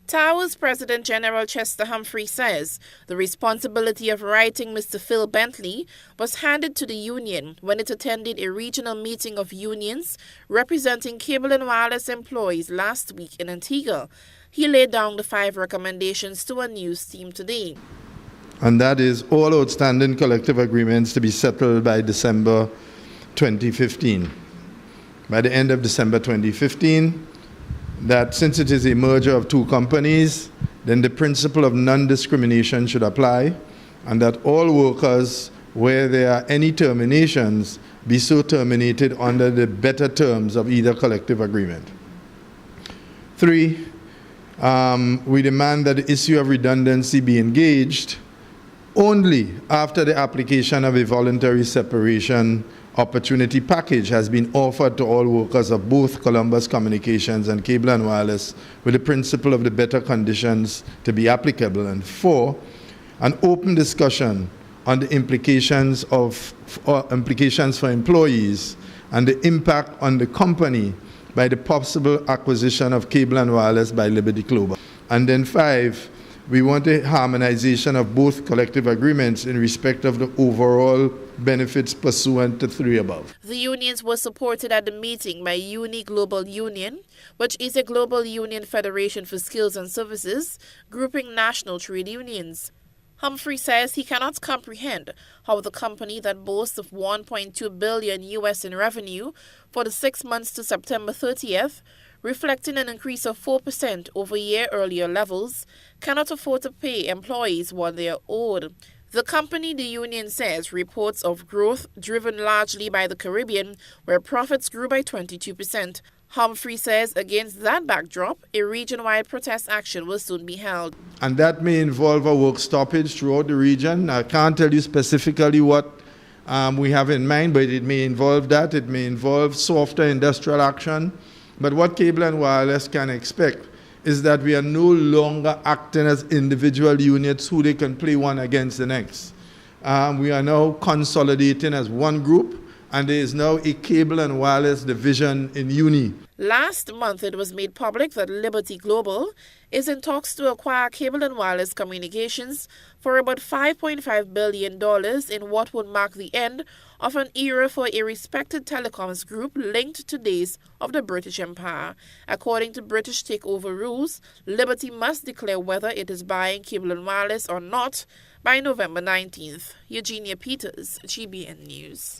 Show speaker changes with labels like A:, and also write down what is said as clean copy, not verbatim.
A: TAWU's President General Chester Humphrey says the responsibility of writing Mr. Phil Bentley was handed to the union when it attended a regional meeting of unions representing cable and wireless employees last week in Antigua. He laid down the 5 recommendations to a news team today.
B: And that is all outstanding collective agreements to be settled by December 2015. By the end of December 2015, that since it is a merger of 2 companies, then the principle of non-discrimination should apply, and that all workers, where there are any terminations, be so terminated under the better terms of either collective agreement. 3, we demand that the issue of redundancy be engaged only after the application of a voluntary separation opportunity package has been offered to all workers of both Columbus Communications and Cable and Wireless, with the principle of the better conditions to be applicable. And 4, an open discussion on the implications for employees and the impact on the company by the possible acquisition of Cable and Wireless by Liberty Global. And then 5, we want a harmonization of both collective agreements in respect of the overall benefits pursuant to 3 above.
A: The unions were supported at the meeting by UNI Global Union, which is a global union federation for skills and services, grouping national trade unions. Humphrey says he cannot comprehend how the company that boasts of $1.2 billion US in revenue for the 6 months to September 30th, reflecting an increase of 4% over year-earlier levels, cannot afford to pay employees what they are owed. The company, the union says, reports of growth driven largely by the Caribbean, where profits grew by 22%. Humphrey says against that backdrop, a region-wide protest action will soon be held.
B: And that may involve a work stoppage throughout the region. I can't tell you specifically what we have in mind, but it may involve that. It may involve softer industrial action. But what Cable and Wireless can expect is that we are no longer acting as individual units who they can play one against the next. We are now consolidating as one group, and there is now a Cable and Wireless division in UNI.
A: Last month, it was made public that Liberty Global is in talks to acquire Cable and Wireless Communications for about $5.5 billion in what would mark the end of an era for a respected telecoms group linked to days of the British Empire. According to British takeover rules, Liberty must declare whether it is buying Cable and Wireless or not by November 19th. Eugenia Peters, GBN News.